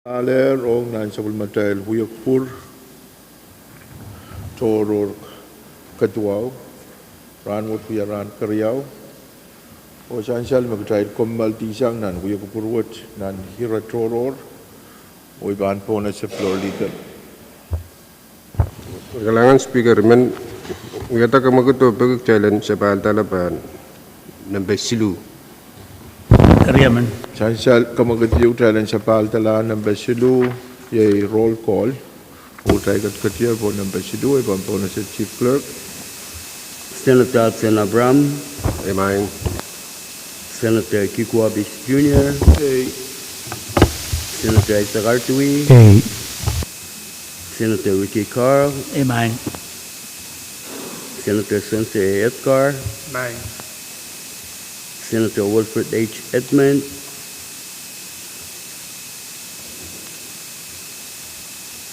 Aler ong nan supplemental huyakpur toror Kadkadaur ran mot ran karyau o sansal magtay kommal tisang nan huyakpur wat nan hira toror o iban po na sa floor leader. Kailangan speaker men yata ka maguto pag challenge sa pantalapan ng besilu. Karyaman. Sansal kamagatiyo challenge sa paltala ng besilu yay roll call. Utay Kadkadaur po ng besilu iban po na sa chief clerk. Senator Sen Abram, Amen. Senator Kikwabis Jr., Senator Isaac Artui, Senator Ricky Carl, Amen. Senator Sensei Edgar, Senator Wilfred H. Edmund,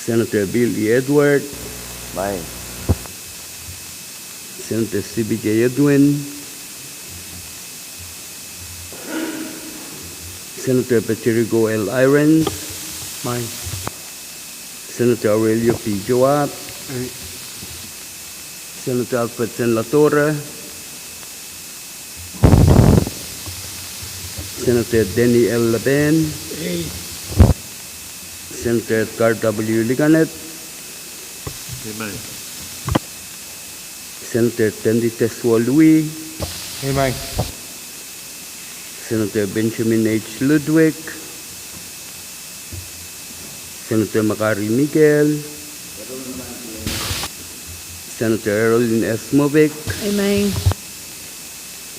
Senator Bill E. Edward, Senator C.B.J. Edwin, Senator Patrigo L. Irons, Senator Aurelio P. Joab, Senator Alfred Sen. La Torre, Senator Denny L. Laben, Senator Edgar W. Liganet, Senator Tendi Teswa Louis, Senator Benjamin H. Ludwig, Senator Macari Miguel, Senator Errolyn S. Movic, Amen.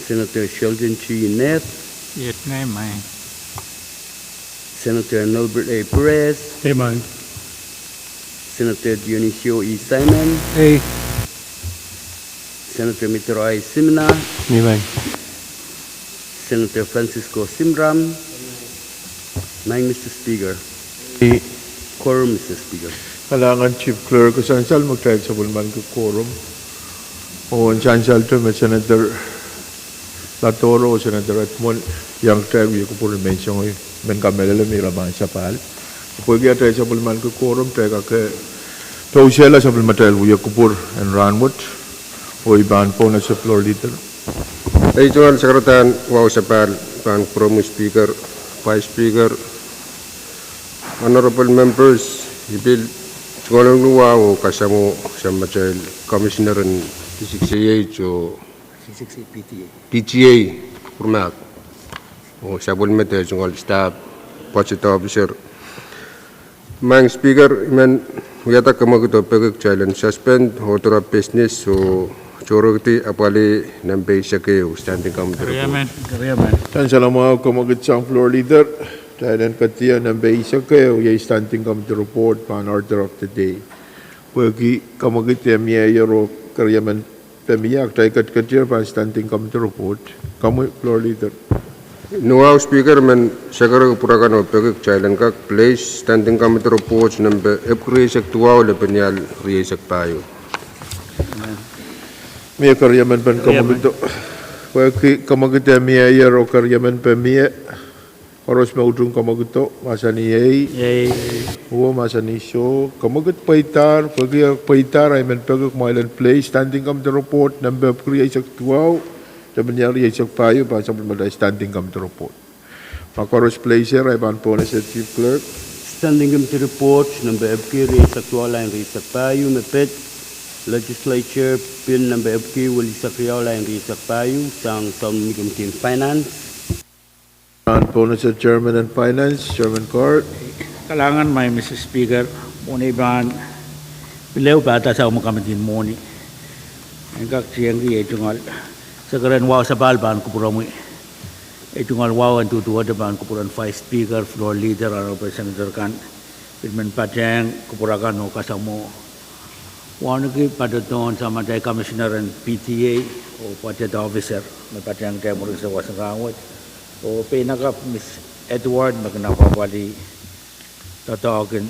Senator Sheldon Chi Neff, Yet Amen. Senator Nilbert A. Perez, Amen. Senator Dionisio E. Simon, Senator Mitro I. Simna, Amen. Senator Francisco Simram, Mr. Speaker. Quorum, Mr. Speaker. Kailangan chief clerk o sansal magtay sa bulman ko quorum. O sansal to may Senator Latoro o Senator Edmund yang tayo ko po rin mention men kamelala may laban sa pal. Pwede tayo sa bulman ko quorum tayo ka tausela sa bulman tayo ko po and Ranwood o iban po na sa floor leader. Ay tuan sekretarian wow sa pan promo speaker, vice speaker, honorable members, ibil tulong luwa o kasamo sa material commissioner and V6AH o PTA format o sa bulmete jungal staff budget officer mang speaker men yata kamaguto pag challenge suspend order of business so Chorogti apali ng V6AH standing committee report. Karyaman. Sansal ang mga kumagit sa floor leader dahil ang katiyan ng V6AH yung standing committee report pan order of the day. Pwede kumagit yung mayor o karyaman pamiyak tayo Kadkadaur pan standing committee report. Kamu floor leader. Nuaw speaker men segera purakan o pag challenge kak place standing committee reports ng upgrade tuaw le penyal riyesak payo. May karyaman pan kamagito. Pwede kamagito yung mayor o karyaman pamiyak. Oros maudong kamagito. Masa ni Yay. Oo, masa ni Show. Kamagot paitar. Pwede paitar ay man pagkak mailan place. Standing committee report. Number of kriyasak tuwaw. Sabi niya riyasak payo. Pasang pagmada standing committee report. Makaros placer ay pan po na sa chief clerk. Standing Committee Report, number FK, Riyasak Tuwala, and Riyasak Payo, Mepet, Legislature, Bill number FK, Walisak Riyawla, and Riyasak Payo, sang Sound Committee Finance. Pan po na sa chairman and finance. Chairman Court. Kailangan may Mr. Speaker, muna iban, bilaw bata sa umakamadin muni. Ang kaksiyang riya jungal. Sa karan wow sa balban kupura mo. Jungal wow ang tutuwa daban kupuran vice speaker, floor leader, ano pa senator kan. Pilman Pwuhng, kupura kan o kasamo. Wano ki padaton sa matay commissioner and PTA o budget officer. May Pwuhng tayo mo rin sa wasang kangwit. O pinaka Miss Edward magnapapali tatawagin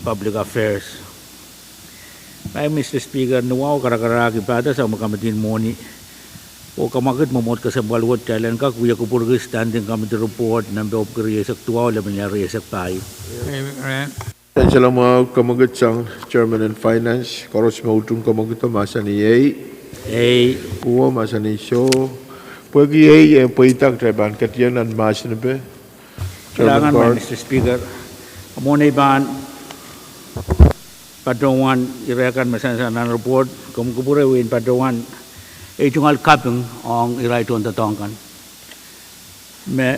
public affairs. May Mr. Speaker, nuwaw karakaraki pata sa umakamadin muni O kamakit mamot ka sa balwot kailan ka kuya kupurgi standing committee report ng beopkriya sa tuwa o laban niya sa payo. Yan sila mga kamagat sang Chairman and Finance. Koros mautong kamagat masa ni Uwa masa ni Show. Pwagi yung pwitag traban katiyan ang masa na ba? Kailangan Mr. Speaker. Amunay ban padungan irakan masansa ng report kumukupure win padungan tungal kapung ang iray tuan tatongkan. Me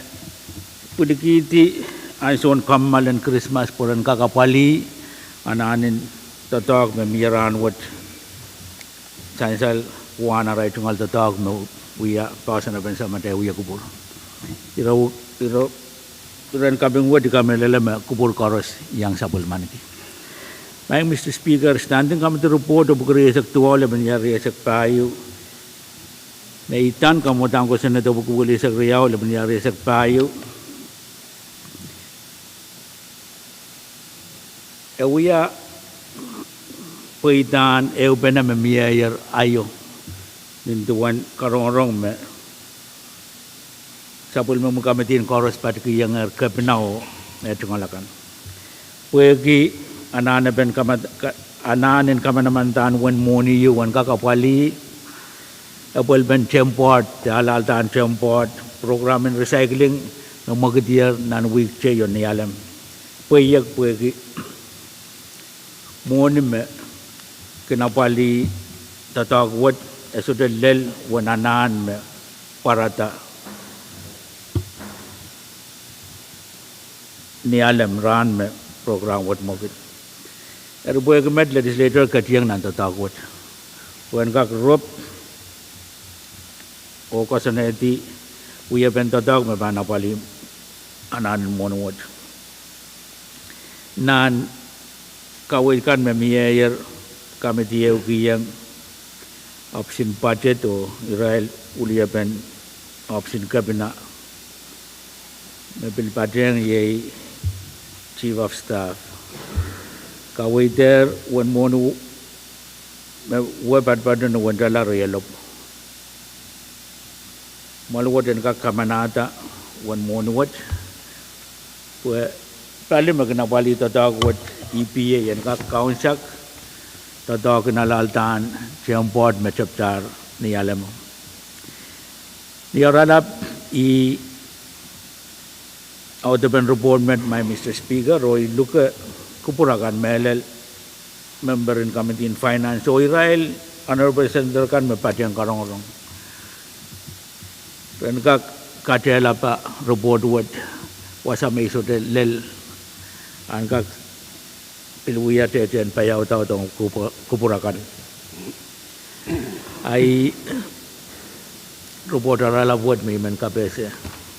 pudikiti ay son kamalan Christmas puran kakapali ananin tatog me miran wat sansal wana ray tungal tatog me wiya pasan na bensa mate wiya kupur. Iro Turan kabing wad di kami lelema kupur koros yang sabul maniki. Baik Mr. Speaker, standing committee report of Bukurisak Tuwala Banyarisak Payu. Naitan kamu tangko Senator Bukurisak Riau Banyarisak Payu. Ewiya paitan eubena memiyayar ayo. Nintuan karong-rong me. Sapul mo kamitin koros pati yang kepenau etungalakan. Pwegi ananen kamanamantan wan moni yu wan kakapali apel ben temport halal tan temport program in recycling no magdiar nan week che yon yalam. Pwegi moni me kinapali tatagwat esudel lel wananan me parata ni alam ran me program wat mogit erboy kemet legislature katiang nan tatakot wen kak rop o kasaneti uya ben tatak me bana pali anan monwot nan kawai kan me miyer committee ukiyang option budget o Israel ulia ben option cabinet me bil padeng ye Chief of Staff. Kawai there one monu webad badan one dollar yellow. Maluwat and kamanata one monu what. Where Pali Magnabali the dog what EPA and Kaunsak the dog in Alaltan, Champort Mechaptar Nialemo. Niaralap out of report met my Mr. Speaker, Roy Luka Kupurakan Melel, member in Committee in Finance, so Israel, Honorable Senator Kan Mepatian Karongorong. When Katela pa report what was a meso de lel and Kak Pilwia Tete and Payauta on Kupurakan. I report a what me men Kapese.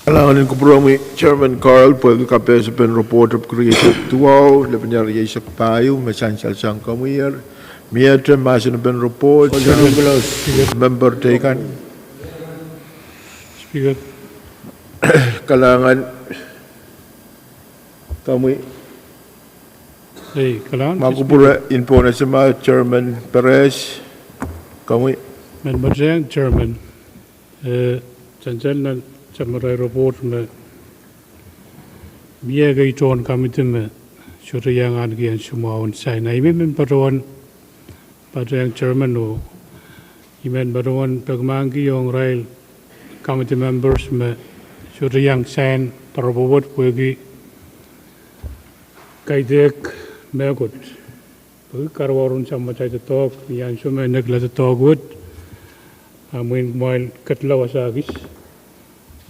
Kailangan ko po Chairman Carl, pwede kapes pen report of creative tuwaw, laban niya sa payo, masansal sang kamuyar, miyatra masin pen report, member taken. Speaker. Kailangan kami makupura info na sa mga Chairman Perez, kami. Member Chairman, Chancel na Chamarai report me biya gai ton committee me surya yang gian sumaun sai nai men paron yang chairman o imen paron pagmangi yong rail committee members me surya yang sign parobot pagi kaidek megot pagi karwarun sama cai tok yang sume negla tok wood amin moil katlawasagis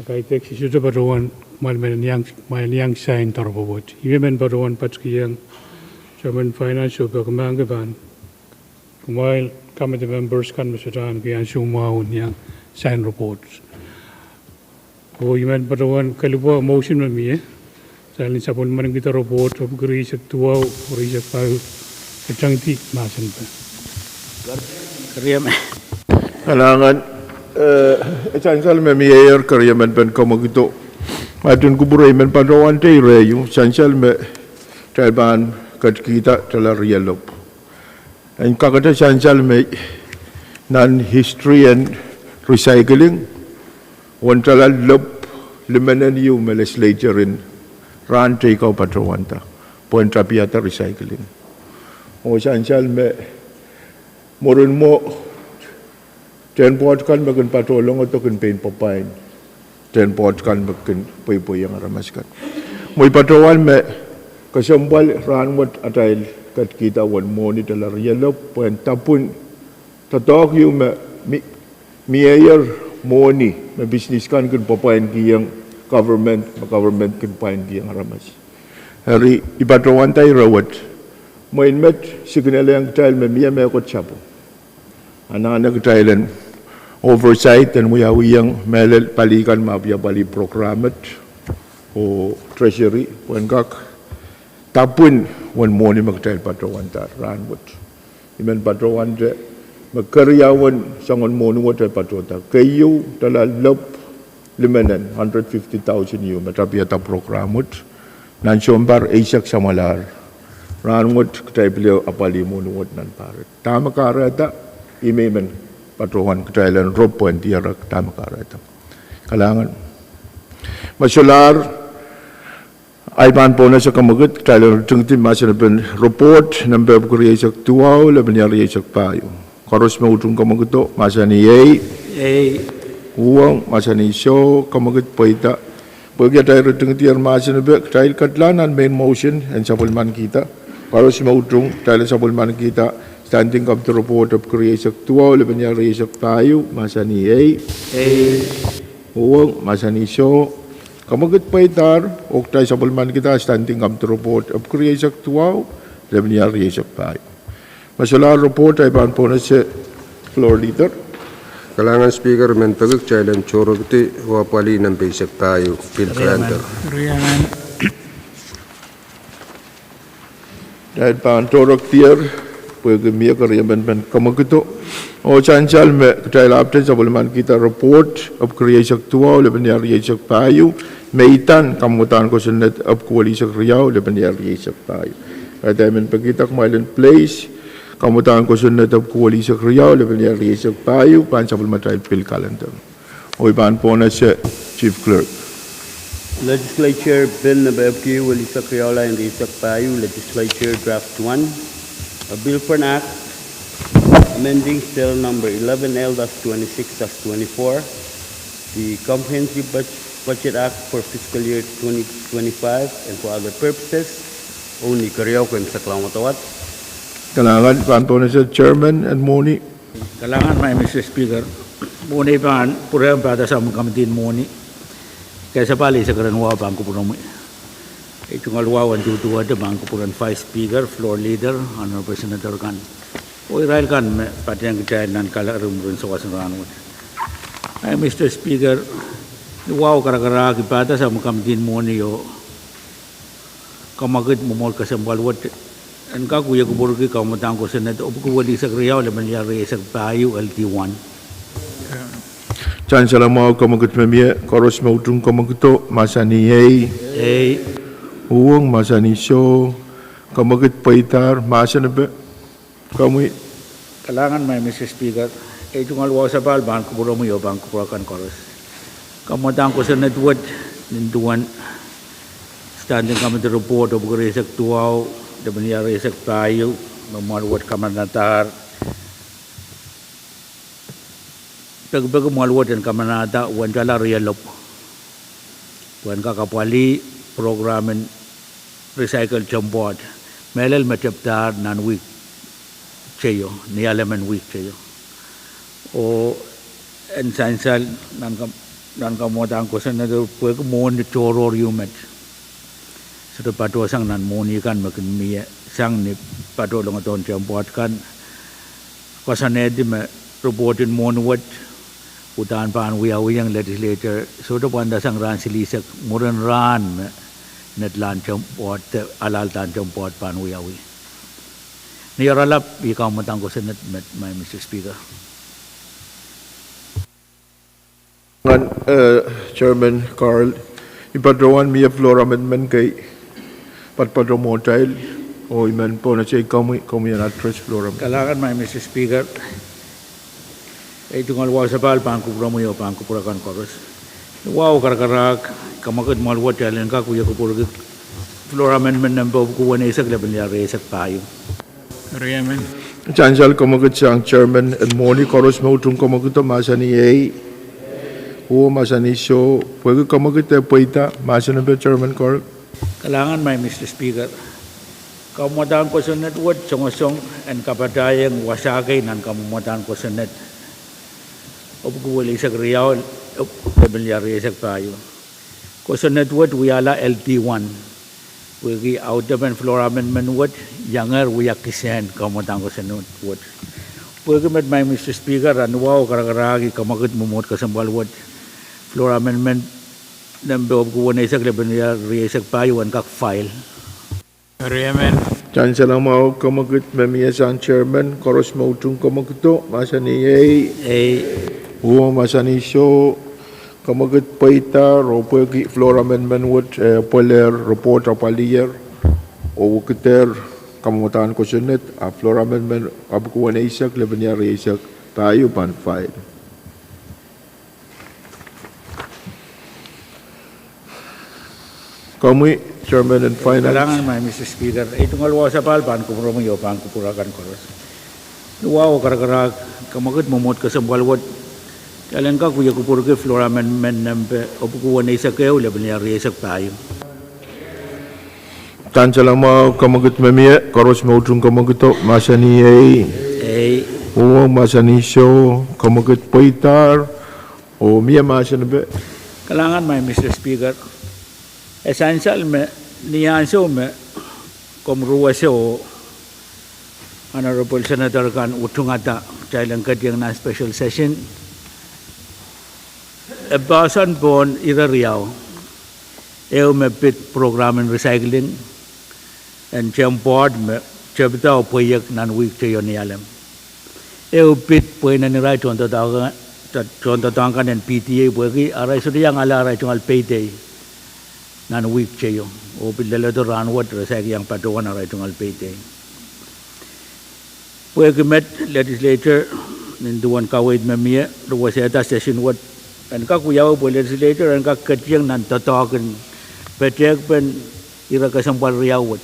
Kay tek si sudah baruan mal yang sign tarbobot. Imen baruan patskiyang Chairman Finance o pagmanggaban. Kumail committee members kan masaran kaya sumaun yang sign reports. O imen baruan kalibo motion mami Salin sapon man kita report of Greece tuwa o Greece pau kacangti masan pa. Kailangan Chancel me mayor karyaman pen komagito. Matun kuburo imen panrawan tay reyo. Chancel me traban katkita tala riyalop. And kakata chancel me non history and recycling wan tala lop limanan yu me legislature in ran take out patrawanta point rapiata recycling o essential me morun mo ten port kan makan patrolong atau kan pain papain ten port kan makan poi yang ramaskan moi patrowan me kasambal ran wat atail kat kita wan moni dalar yellow point tapun tatok yu me mayor moni me business kan papain ki yang government kan pain ki yang ramas hari ipatrowan tay rawat moin met signal yang tail me me ko chapo anak-anak Thailand oversight dan yang melel palikan mabia bali programet o treasury wengak tapun wan moni magtail patrowan tar ranwat imen patrowan de magkaryawan sangon moni wat patrota kayu tala lop limanan 150,000 yu matrapia ta programet nan sombar isak samalar ranwat ktai beliau apali moni wat nan paret tama karata imemen patrohan ke Thailand ropoan tiarak tamakarata kalangan masalar aiban pona sa kamagut Thailand tungti masana ben report number kuriasak tuaw laban yari yasak payo karos mautung kamaguto masani uang masani show kamagut paita bagi Thailand tungti ar masana be Thailand katlanan main motion and sapulman kita karos mautung Thailand sapulman kita standing up the report of creation tuaw leban yang resak payu masani uang masani show kamagut paitar oktay sapulman kita standing up the report of creation tuaw leban yang resak payu masalah report ay ban pona sa floor leader Kalangan speaker men paguk challenge choro giti wapali ng basic payu Bill Granter. Dahil ban torok tier pagmia karyaman kamaguto o chancel me kay lapten sa bulman kita report of creation tuaw leban ya resak payu meitan kamutan ko sunet of kuwali sa riyaw leban ya resak payu kada men pagita kumailan place kamutan ko sunet of kuwali sa riyaw leban ya resak payu pan sa bulman trial bill calendar o iban po na sa chief clerk. Legislature Bill number FQ Wali Sakriola and Resak Payu Legislature Draft 1 a bill for an act amending Bill number 11L-26-24, the Comprehensive Budget Act for fiscal year 2025 and for other purposes. Only Karyaw ko sa Klamatawat. Kalangan panto na sa Chairman and Moni. Kalangan may Mr. Speaker. Muni pan pura pada sa mga kamitin muni. Kaya sa pali sa karanwa bangko puno mo. Itong alwawan tutuwa de bangko puran Vice Speaker, Floor Leader, Honorable Senator Kan. O Israel Kan pati ang kitayan nan kala rumrun sa wasan ranwat. Ay Mr. Speaker, wow karakara kipata sa mga kamitin muni yo. Kamagit mo mol kasambalwat. Ang kakuya ko burki kamatang ko Senator. Opo ko wali sa kriyaw laman yari sa payo LT1. Chan salamau kamagut memia koros mautung kamaguto masani uang masani show kamagut paitar masana be kami kalangan may Mr. Speaker itong alwa sa bal bangko puro mo yo bangko puro kan koros kamatang ko sa network ninduan standing kami the report of resak tuaw daban ya resak tayo mamarwat kamanatar pag-bago malwat ang kamanada wan jala realop wan kakapwali programen recycle jambot melel mataptar nan week cheyo ni alaman week cheyo o ensansal nan kamotang ko sa na pag mon choror yumet sa pato sang nan moni kan makin miya sang ni pato long aton jambot kan kasanedi ma reportin monwat utan pan yang legislature so the panda sang ran silisak muran ran net lan champot alal tan champot pan wiyawi ni yaralap ikaw matang ko senat met my Mr. Speaker. Chairman Carl ipadrawan miya floor amendment kay patpadramotail o iman po na siya kami yan address floor amendment. Kailangan my Mr. Speaker Itu ngal wa sabal pan ku promo yo pan ku purakan koros. Wow karak kamakat mal wa talen ka ku ya ku purg floor amendment number ku wane sak le ben ya re sak payo. Reamen. Chancel kamagat sang chairman and moni koros mo tung kamagat masani ei. O masani show pwede kamagat poita masani be chairman kor. Kalangan may Mr. Speaker. Kamutan ko sa network song and kapatayang wasagay nan kamutan ko sa net. Obukuwali sa Riyaw, lebenyari sa payo. Ko sa network wiyala LT1. Wigi out of and floor amendment what younger wiyak kisen kamutan ko sa network. Pwede met may Mr. Speaker anwaw karakaragi kamagat mumot ka sa balwat floor amendment number obukuwali sa lebenyari sa payo ang kak file. Reamen. Chancel ang mau kamagat memiya sang chairman koros mo tung kamagat masani ei. O masani show kamagat paita ro pwede floor amendment what poler report apalier o kiter kamutan ko sunet a floor amendment abukuan isak lebenya isak tayo pan file. Kami Chairman and Finance. Kalangan may Mr. Speaker. Ito nga luwa sa palpan ko promo yo pan ko purakan koros. Luwa ko karakarag kamagat mumot ka sa balwat. Kailan ka kuya ko puro ke floor amendment number opukuan isa kayo laban niya resak tayo. Chancel ang mau kamagat memiya koros mo tung kamagat masani ei. O masani show kamagat paitar o miya masani be. Kalangan may Mr. Speaker. Essential me niyanso me komruwa siyo Honorable Senator kan utungata kailan kadyang na special session. Basan pon irariyaw. Eu me pit program and recycling and board me chabita o poyak nan week to yon yalam. Eu pit poy na niray chonto tangan and PTA poyaki aray sudiyang ala aray chungal payday nan week chayo o pilala to ranwat recycling yang patuan aray chungal payday. Poyaki met legislature ninduan kawait me miya ruwaseta session what and kakuyaw po legislature and kakatyang nantatawagan petek pen ira kasampal riyawat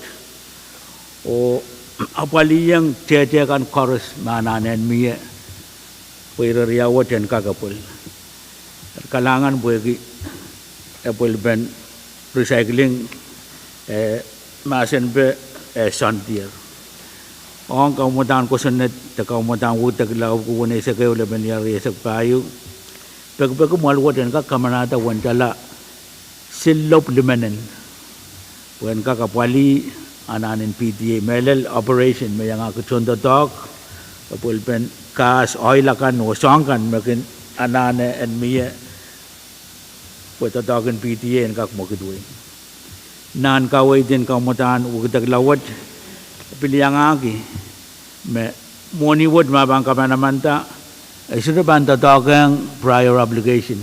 o apaliyang tetekan chorus mananen miya po ira riyawat and kakapul kalangan po yung apple ben recycling masen pe santier ang kaumutan ko sa net kaumutan utag law ko wala sa kayo laban yari sa payo pag malwat yan ka kamanata wantala silop limanen wen ka kapwali ananin PTA melel operation may nga kuchonda talk pulpen kas oil kan wasangkan makin anane and miya pweta talkin PTA and kak mokidwe nan kaway din kamutan ugdag lawat piliyangagi me moniwod mabang kamanamanta ay sudah banta talking prior obligation.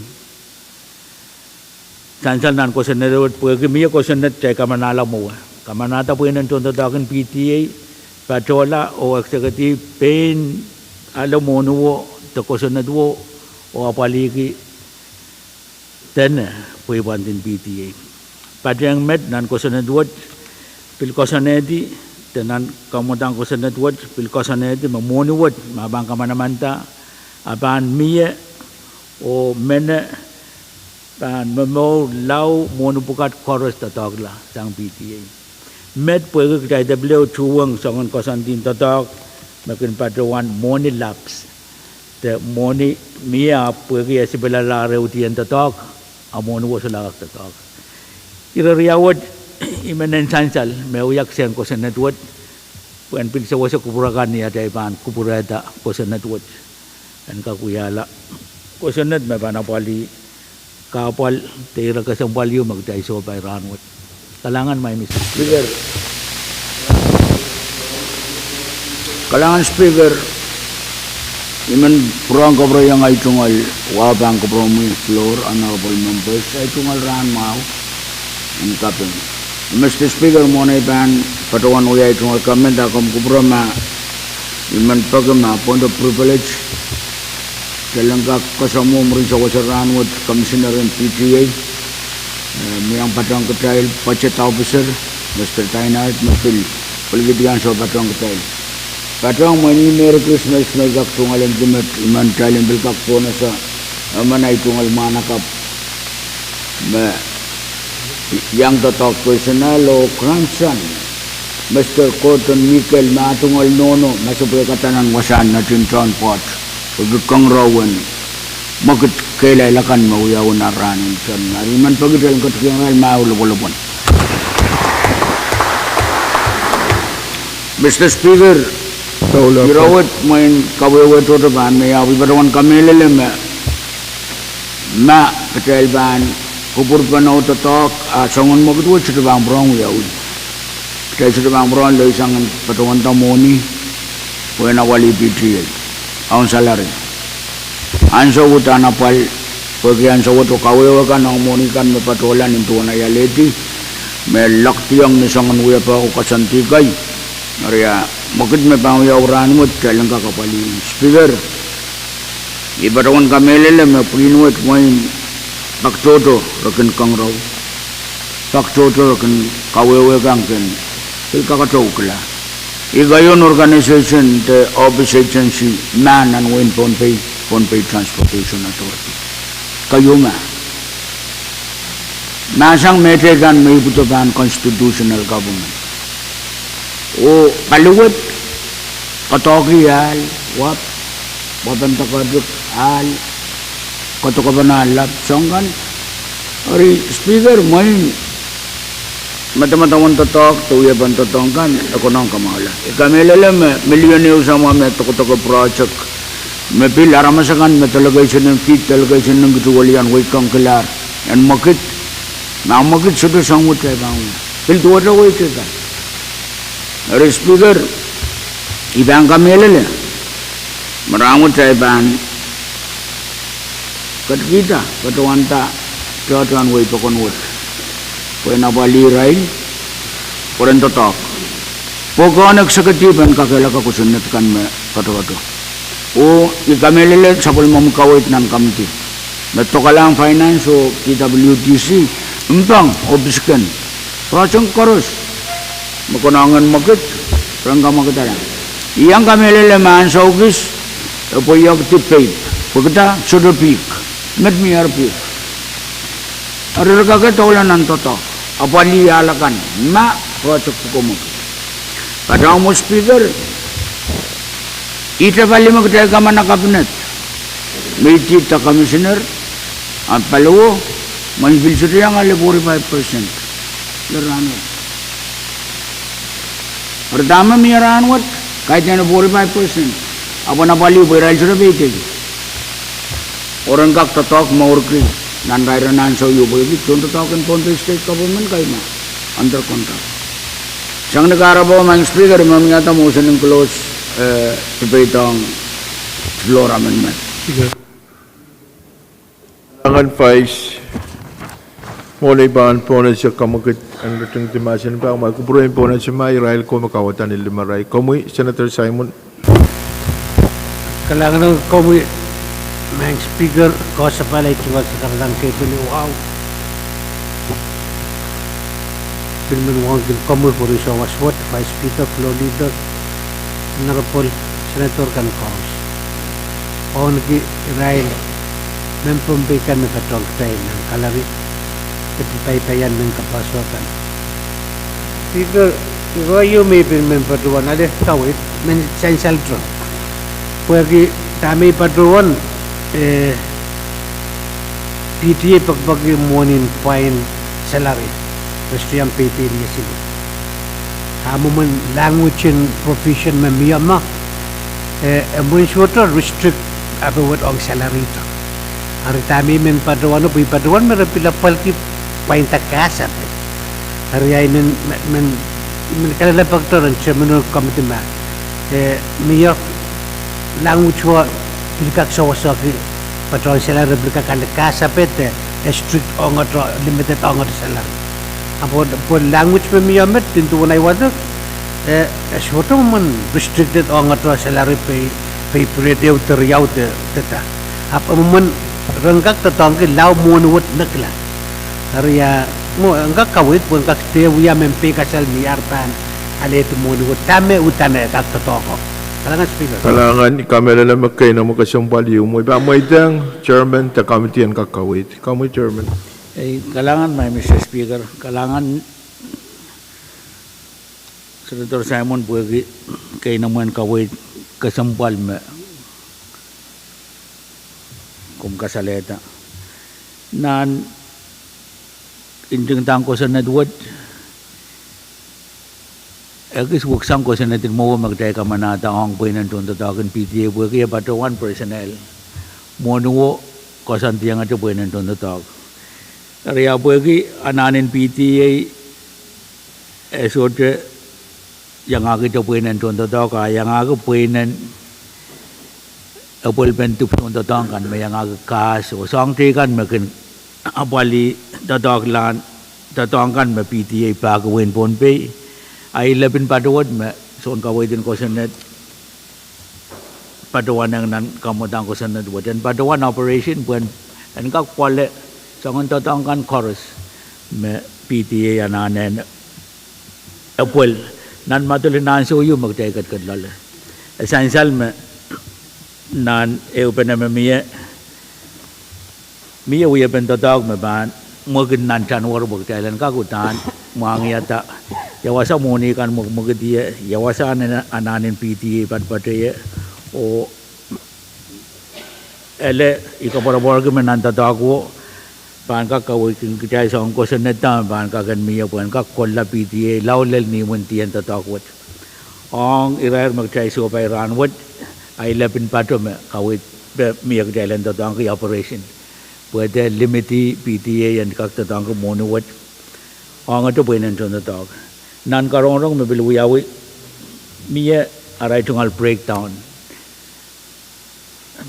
Chancel nan ko sa network po kami ko sa net chay kamanala mo. Kamanata po yan ang talking PTA, patola o executive pain alam mo nuwo to ko sa netwo o apaliki ten po yung din PTA. Padang met nan ko sa network pil ko sa neti tenan kamutang ko sa network pil ko sa neti mamuniwot mabang kamanamanta aban miye o mene pan memo lau monupukat chorus tatagla sang PTA met pwede kita Pwuhng sangon kosantin tatag makin patuan money laps te money miya pwede sibela lare utian tatag amonu wo sulak tatag irariawat imenen sansal meuyak sen ko sa network pwen pil sa wasa kupurakan niya tay pan kupurada ko sa network dan kakuyala ko sunod may panapali kapal tira ka sa balyo magdaiso by ranwat kalangan may Mr. Speaker kalangan Speaker iman purang kabro yang ay tungal wabang kabro mo floor honorable members ay tungal ran mau ang kapin Mr. Speaker mo na iban patuan uyay tungal comment akong kabro ma iman pagama point of privilege Telangka kasamo merisa wasaran with Commissioner and PTA, Mayang Pahrek Ketail, Budget Officer, Mr. Tainat, Mapil, Politician so Pahrek Ketail. Pahrek mani Merry Christmas, Megak Tungal and Dimet, Iman Talim Bilkak Ponasa, Amanay Tungal Manakap, Yang Tatok Personal o grandson, Mr. Cotton Mikel Matungal Nono, Masupre Katanan Wasan na Tinton Pot. Pagkang rawan, magkat kailangan mauyaw na ranin siya. Nariman pagkitalang katikingal maulapulapon. Mr. Speaker, irawat main kawawat ito ban, may awi barawan kami lilima. Katail ban, kupur pa na utatok, sangon mo kituwa siya bang brong yaw. Katail siya bang brong, lo isang patawan tamoni, puwena wali PTA. Ang salary. Ansa utana pal pagi ansa wato kawewa kan ang monikan me patolan into na yaleti me lakti ang nisangan uya pa ako kasantikay. Arya makit me pangya uran mo talang kakapali. Speaker, ibatawan kamelele me pinwet moin paktoto rakin kang raw. Paktoto rakin kawewa kang ken. Kakataw kala. Igayon organization, the office agency, man and win Pohnpei Transportation Authority. Kayo nga. Nasang metegan may butoban constitutional government. O kaluwat, katoki al, wapantakaduk al, katokabanalap, sanggan. Ari, speaker, may mata-mata tatok, tuya ban tatongkan, ako nang kamala. Ikamilala million sama me toko-toko project. Me pil aramasakan me talagay siya ng feet, talagay siya ng gituwalian, way kang kilar. And makit, na makit siya sangut kay bang. Pil tuwa way siya. Ari speaker, ibang kamilala. Maramot sa ibang katkita, katuwanta, katuwan way pakunwot. Kaya nabaliray, kuren totok. Poko nagsakatiban kakilaka kusunat kan me katu-katu. O ikamelele sapul mamukawit ng kamti. Natokalang finance o KWTC, umpang obiskan. Pracang koros, makunangan makit, rangga makitaran. Iyang kamelele maan sa ugis, po yung tipate. Pagkita, sudopik, medmiyarpik. Ariraga ketolan ng totok. Apali alakan, project hukumuk. Pada umur speaker, ita bali magdaya ka man na kabinet. May tita commissioner, at palawo, may bilsuri ang 45%. Laranwat. Pertama may laranwat, kahit na 45%. Apa na bali, viral sudah betul. Orang kak totok maurkri. Nan-rairan so you boy, contoh tawakan Pohnpei state government kayo na under contract. Siyang nag-arabaw mga speaker, mamiyata mo sa ng close debate ang floor amendment. Tangan Vice, mulai bahan Pohnpei siya kamakit ang dating timasin pa, magkupuruin Pohnpei siya Israel ko makawatan ni Limaray. Kamuy, Senator Simon. Kailangan ng kamuy, mga speaker, ko sa palay tinggal sa kanilang kebili, wow. Pilmin kamuy po rin siya waswat, Vice Speaker, Floor Leader, Honorable Senator kan Kaus. Pwuhng Israel, Pohnpei kan may katongtay ng kalari, katipay-payan ng kapaswakan. Speaker, iwayo may pilmin patuwan, alis kawit, may essential drug. Pwede kami patuwan, PTA pagbagi morning fine salary. Gusto yung PP niya sila. Kamu man language and profession mamiyama. Mwen suota restrict about ang salary ito. Ari tami men patuwan o patuwan meron pilapal ki fine takasa. Ari ay men kalalapag to rin siya menurut komite ma. Miyak language wa Bilikak sa patron sila reblika kan kasapet strict ongot limited ongot sila. Apo language me miyamet pintu wanay wadak suatu man restricted ongot salary pay period teta. apa momen rengkak tetangga lau monwut nekla area mo enggak kawit pun kak tewi mempe kasal miarpan ale tu monwut tame utane tak tetoko kalangan speaker Kalangan kamera na makay na makasumpali mo iba mo itang chairman ta committee ang kakawit. Kamu chairman. Kalangan may Mr. Speaker, kalangan Senator Simon Pwuhng kay naman kawit kasampal me kum kasaleta nan injeng tangko sa nadwad agis wuksang ko sa natin mo magtay ka manata ang Pohnpei ng tuntotakan PTA Pwuhng kaya batuan personnel monuwo kasantiyang at Pohnpei ng tuntotak kaya Pwuhng ananin PTA esote yang agak Pohnpei ng tuntotak yang agak Pohnpei ng apol pentup tuntotakan may yang agak kas o sangtikan makin apali tataglan tatangkan may PTA pagawin Pohnpei ay labin paduwad me soon kaway din ko sa net paduwan ng nan kamutang ko sa net dan paduwan operation buwan and kakwale sa ngon tatangkan chorus me PTA ananen apol nan matulinan so yu magtaykat kadlala essential me nan open na miya wiya pentatag me ban mugin nan chanwar bugtailan kagutan mangiyata yawasa muni kan mugdiya yawasa ananin PTA patpataya o ele ikabarabor men nantatagwo pan ka kawikin kitay sa ko sa neta pan ka kan miya pan ka kolla PTA lawlel ni muntian tatakwat ang irar magtay so pay ranwat ay lapin patom kawit miya kitay tatang ki operation pwede limiti PTA and kaktatang ko monuwat ang ito po inan tatag nan karong mabiluyawi miya aray tungal breakdown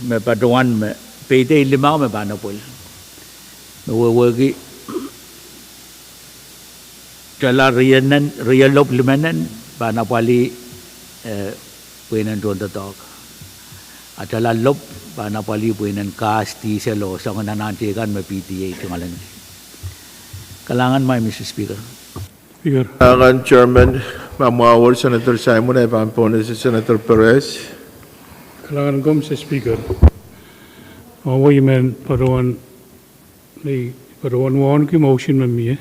me paduan me pete lima me banapol me wawagi tala real lop limanan banapali puinan don tatok atala lop banapali puinan kasti selo sa nananti kan me PTA tungalan kalangan may Mr. Speaker. Kalangan chairman mamawal Senator Simon ay pampone si Senator Perez. Kalangan ko Mr. Speaker. Away man paruan wan ki motion mamiya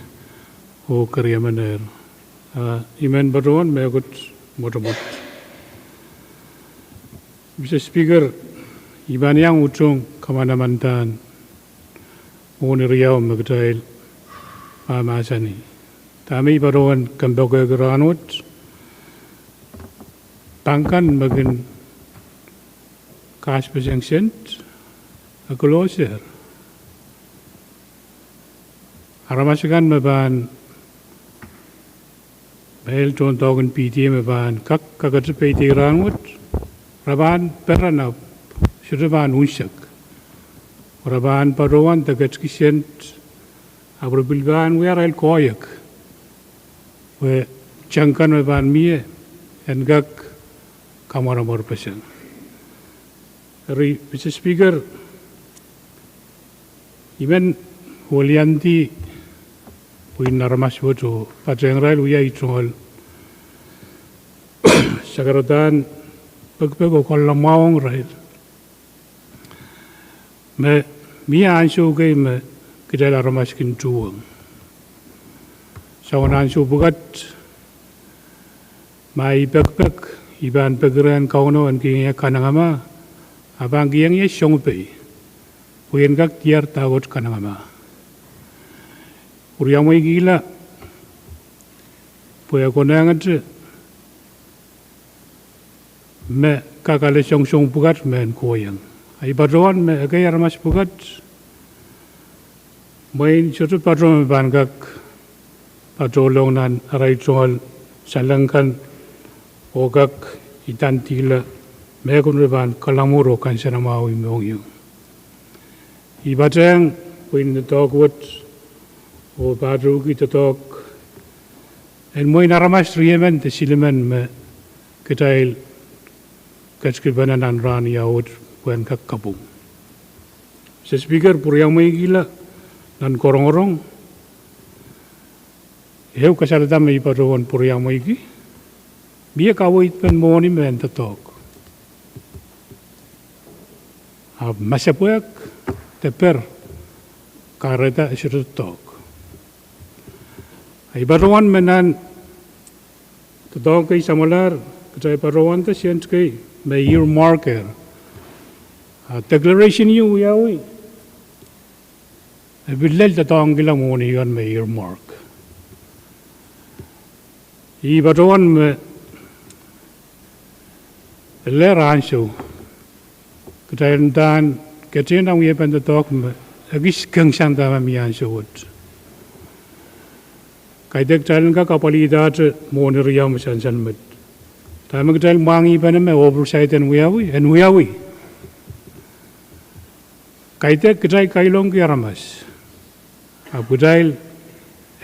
o karya maner. Iman paruan may agot motomot. Mr. Speaker, iban yang utong kamanamantan o niriyaw magdahil mamasani. Kami paruan kambaga geranut tangkan bagin cash percent a closer aramasikan maban bail tuntogan PTA maban kak kagat PTA geranut raban peranap sudaban unsak raban paruan tagat kisent abrobilgan weral koyak we changkan ban mie and gak kamara mor pesan Mr. Speaker even holianti puin naramas boto patengral uya itol sagarotan pagpego kollamawong right me mia ansho kay me kidala ramas kin Pwuhng Sawanan subugat mai pek iban pegeran kauno an kiya kanangama abang kiyang ye Pohnpei puyen gak tiar tagot kanangama uriamoi gila puya konangat me kakale song bugat men koyang ai badron me kaya ramas bugat main sutu padron ban gak patulong nan aray tungol salangkan ogak itantila megon reban kalamuro kan sana mawi mongyo ibatang puin talk what o badru kita talk en moy naramas riemen te silemen me ketail katskribanan ran yaud puan kakapung Mr. Speaker, Pwuhng may gila nan korong-korong. Heu kasalata may iparoon Pwuhng may gi. Biya kawait pen moni men tatok. Masapuyak teper kareta isirtok. Iparoon menan tatok kay samalar kaya iparoon ta siyens kay may year marker. Declaration yu yawi. Bilal tatok gila moni yan may year mark. Iparoon me leransyo. Kaya dan kaya nang yepan tatok me agis kengsang tama miyan sawot. Kaya dektalan ka kapalidat moni riyam sansan met. Tama kaya mangi pa na me oversight and wiyawi. Kaya kailong kaya ramas. Abudal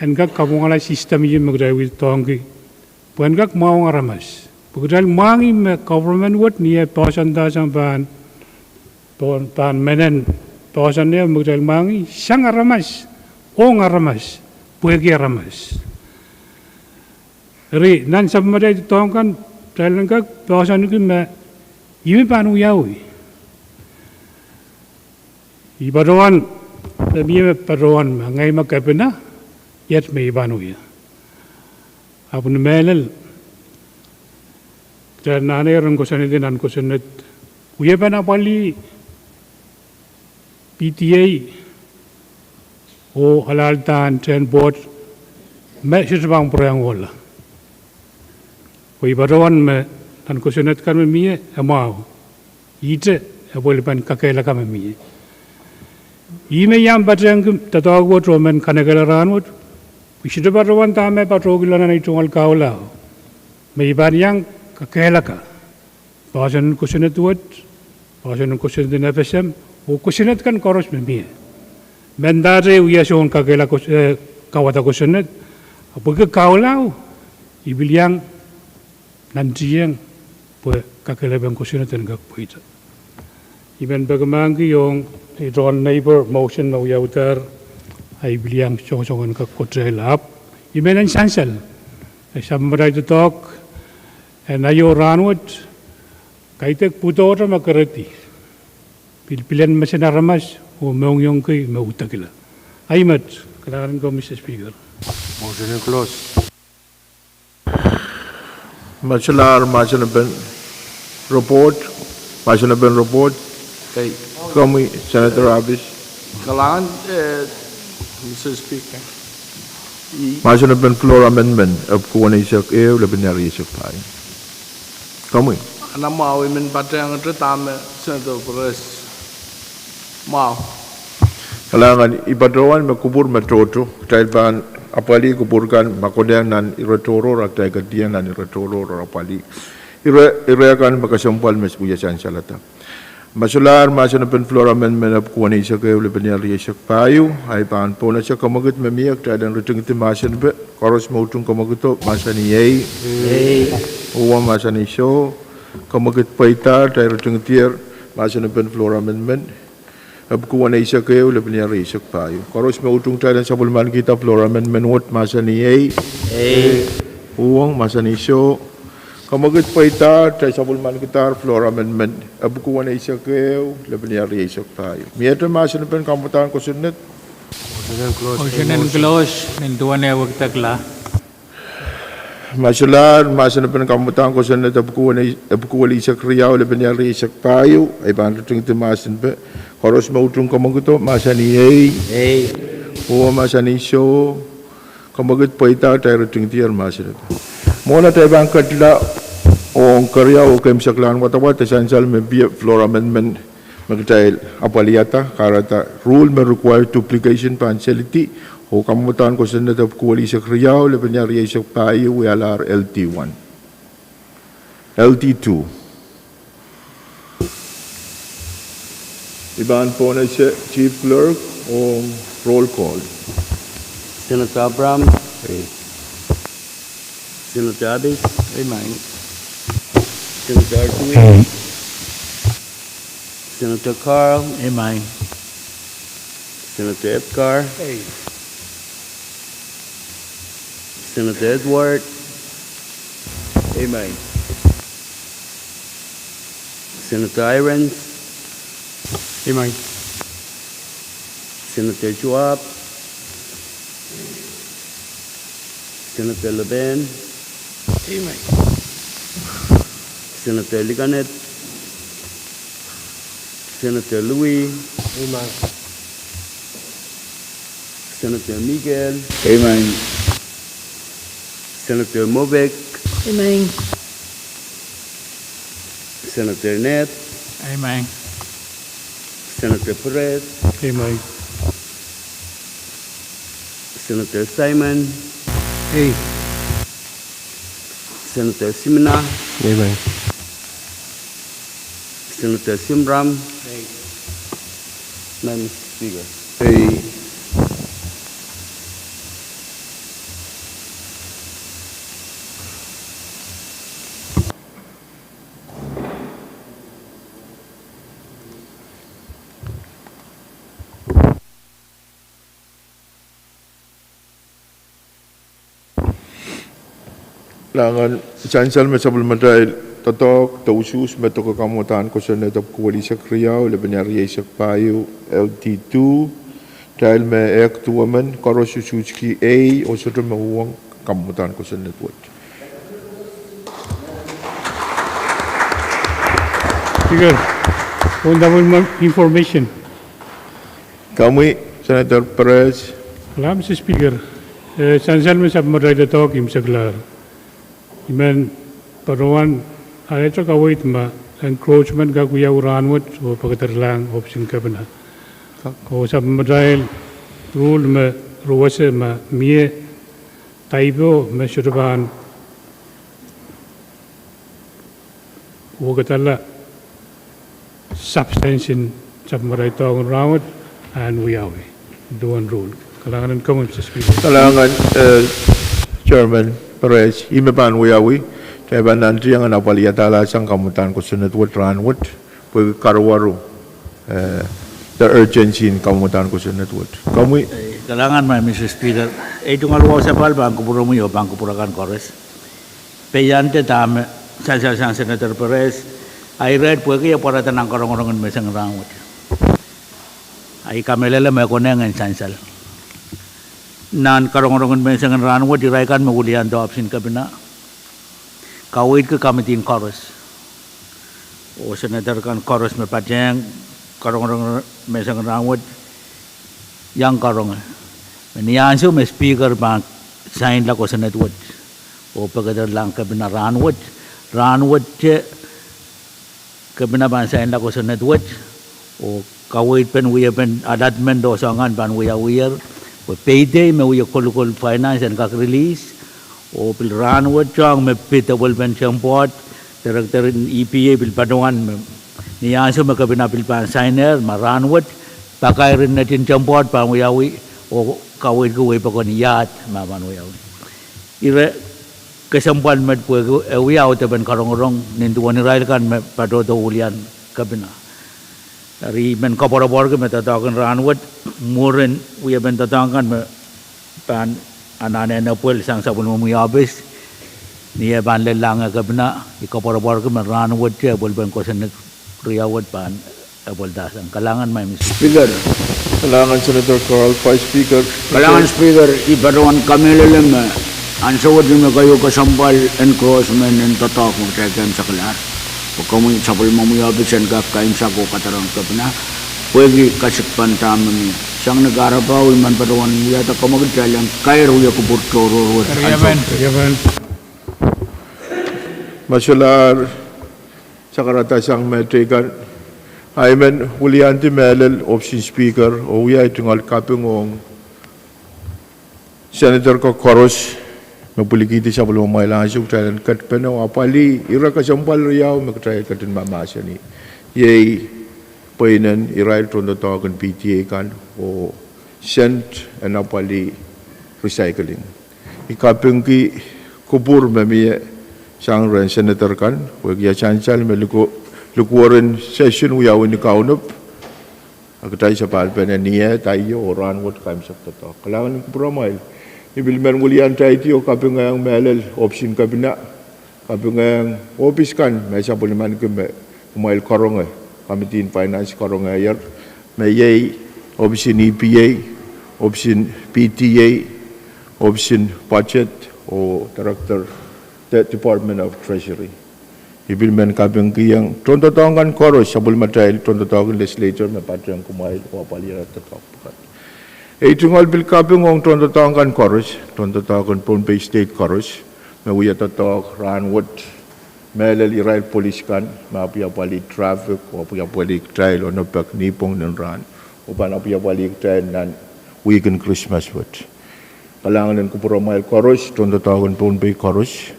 and kak kamungala system yung magdai with tongi. Puan kak maong ramas. Pagdal mangi me government wat niya pasan dasang pan menen pasan niya magdal mangi sang ramas, ong ramas, puegi ramas. Ri nan sabmaday tongkan dalan kak pasan niya me imi panu yawi. Ibaruan Nabiya paruan ngay magkapina yet may ibanu ya. Apun melel dan nane orang kosan itu nan kosan itu. Uya pana pali PTA o halal tan ten board mesej bang Pwuhng wala. Uya paruan me nan kosan itu kan memiye amau. Ite boleh pan kakela kami memiye. Ime yang batang tatawag wot roman kanagalaran wot. Wisita paruan tame patrogilan na itungal kaula. May iban yang kakelaka. Bahasan kusinat wot, bahasan kusinat din FSM, o kusinat kan koros memiye. Mendare uyason kakela kawata kusinat. Apagka kaula ibiliang nanjiyang po kakela bang kusinat ang gagpuita. Iban bagamangi yung Iron neighbor motion na uyautar ay biliang song-songan ka kotrelap. Imenan sansal. Ay samaray to talk and ayo ranwat kaitek putora makarati. Pilpilan masinaramas o meongyong kay mautakila. Aymat, kailangan ko Mr. Speaker. Motion and close. Masalar masanaban report. Masanaban report. Okay. Kami Senator Abis. Kailangan, Mr. Speaker. Masanaban floor amendment of kuwan isak laban niya isak pay. Kami. Anak mau imin patang itu tama Senator Pahrek. Mau. Kailangan ipadrawan makubur matroto dahil ba apali kuburkan makodang nan iretoro raktay kadiyan nan iretoro rapali. Irekan makasampal mas buyasan salata. Masular masanapan floor amendment of kuwan isak laban niya isak payo ay paan po na siya kamagot mamiyak dahil ang rutung timasan ba koros mautong kamagoto masaniyay uwa masanisyo kamagot paitar dahil rutung tiyer masanapan floor amendment of kuwan isak laban niya isak payo koros mautong dahil sa bulman kita floor amendment what masaniyay uwang masanisyo kamagot paitar dahil sa bulman kita floor amendment of kuwan isak laban niya isak payo miyata masanapan kamutaan ko sunod. Motion and close. Nintuan na wag tagla. Masular, masanapan kamutaan ko sunod of kuwan isak riyaw laban niya isak payo ay pantuting timasan ba koros mautong kamagoto masaniyay uwa masanisyo kamagot paitar dahil rutung tiyer masanapan muna tayo bang kadla o karya o kayo misaklaan watawat essential may be floor amendment magdahil apaliyata karata rule may require duplication pancility o kamutan ko sa natap kuwali sa kriyaw laban niya riya sa payo WLR LT1 LT2 ibaan po na siya Chief Clerk o roll call. Senator Abraham. Senator Abis. Amen. Senator Artui. Senator Carl. Amen. Senator Epcar, Senator Edward, Amen. Senator Irons, Amen. Senator Joab, Senator Leben, Amen. Senator Liganet, Senator Louis, Senator Miguel, Amen. Senator Movek, Amen. Senator Net, Amen. Senator Perez, Amen. Senator Simon, Hey. Senator Simina, Amen. Senator Simram, Madam Speaker. Langan chancel mesabul madai totok tausus metok kamutan ko sa netop kuwalisek riau lebenar yesek payu LT2 dahil me ek tuaman korosusuki A o sa Pwuhng kamutan ko sa network. Speaker, fundamental information. Kami Senator Perez Salam, Mr. Speaker. Chancel में सब मर्यादा तो किम सकला. Iman paruan arecho kawit ma encroachment ka kuya uranwat o pagkatarlang option ka bana. Ko सब मर्यादा rule में ruwase ma mie taibo में शुरुआन वो कतला substantion सब मर्यादा तो uranwat and we are doing rule. Kalangan comment, Mr. Speaker. Kalangan Chairman Pahrek, imepan wiyawi, tayo nanti ang napaliyatala sang kamutan ko sa network ranwat, pwede karwaru, the urgency in kamutan ko sa network. Kami, Kalangan may Mr. Speaker. Itong alwa sa bal, bangko puro mo yun, bangko puro kan kores. Peyante tame, sa Senator Perez, I read pwede kaya para tanang karong-karongan may sang ranwat. Ay kamelala may konengan chancel. Nan karong-karongan may sang ranwat, diraikan magulian do option kabina. Kawit ke kamitin kores. O Senator kan kores may Pwuhng, karong-karongan may sang ranwat, yang karong. Niyanso may speaker ba sign la ko sa network. O pagkadar lang kabina ranwat. Ranwat kabina ba sign la ko sa network. O kawit pen we pen advertisement do sangan ban we are o payday me we kolukol finance and kak release o pil ranwat chang me pitable pen champot director in EPA bil paduan me niyanso me kabina bil pan signer ma ranwat pakai rin natin champot pa we o kawit ko we pa ko niyat ma ban we ire kesampan med po we out ben karong-rong ninduan ni rail kan me padodo ulian kabina Dari men kapora-pora me tatakan ranwat muren we ben tatakan me pan anane na puel sang sabun mo yabes niya ban lelang kabna ikapora-pora me ranwat je bol ben ko sen riyawat pan abol dasang kalangan may Speaker. kalangan Senator Carl, Vice Speaker. Kalangan Speaker, ibaruan kami lalim ang sawad nyo kayo kasampal encroachment and tatak mo tayo sa kalar. Pag kami sapal mamuyabitsan ka kain sa ko katarang ka na, pwede kasikpan tama niya. Siyang nag-arapaw, iman patawan niya, ta kamagitalang kairo ya kupurtoro. Yaman. Masyular sa karatasang metrikan, ay men hulianti melel option speaker o wiya itungal Pwuhng Senator ko koros magpulikiti sa bulong mga ilasok tayo kat penaw apali ira kasampal riyaw magtry katin mamasya ni yay painan iray trondo tawagan PTA kan o sent and apali recycling ikapeng ki kubur mamiya sang ren senator kan wag ya chancel meliko lukurin session uyawin ni kaunop Agtai sa palpena niya tayo oran wat kaim sa tato. Kalangan ko promail. Ibilmer mulian tayo kaping ang melel option kabina. Kaping ang office kan may sa puliman ko mail korong Committee in Finance korong ayer. May option EPA, option PTA, option budget o director the Department of Treasury. Ibilmen kabing kiyang tontotongan koros sa bulmatay tontotongan legislature na patrang kumail o palira tatapkat. Itungol bil kabing ong tontotongan koros tontotongan Pohnpei State koros na uya tatok ranwot melal irail police kan mapia pali traffic o pia pali trail o napak nipong ng ran o pa napia pali trail nan weekend Christmas wat. Kalangan ng kupuromail koros tontotongan Pohnpei koros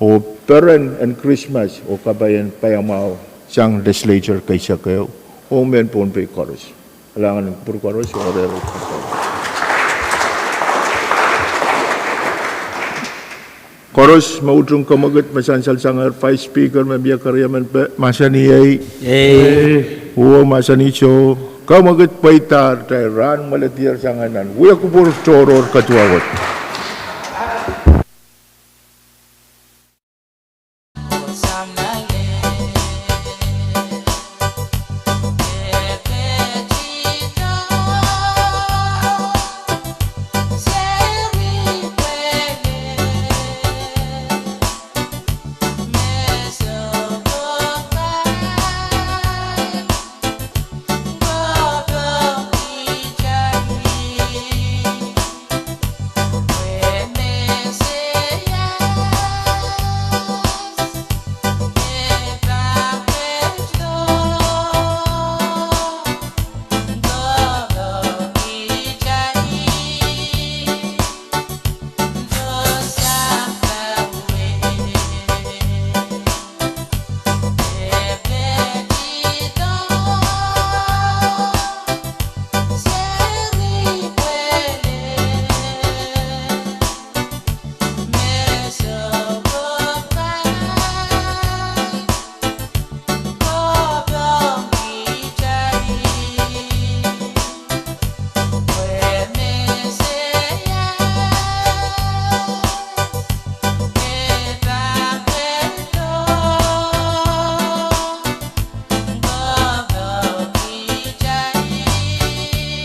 o parent and Christmas o kabayan payamaw siyang legislature kaysa kayo o men Pohnpei chorus. Kailangan ng puro chorus o orero. Chorus, maudrong kamagat, masansal sangar, Vice Speaker, mabiya karyaman pa, masaniyay, uwa masanicho, kamagat paitar, tayo ran malatiyar sanganan, uya kupuro choror katuawat.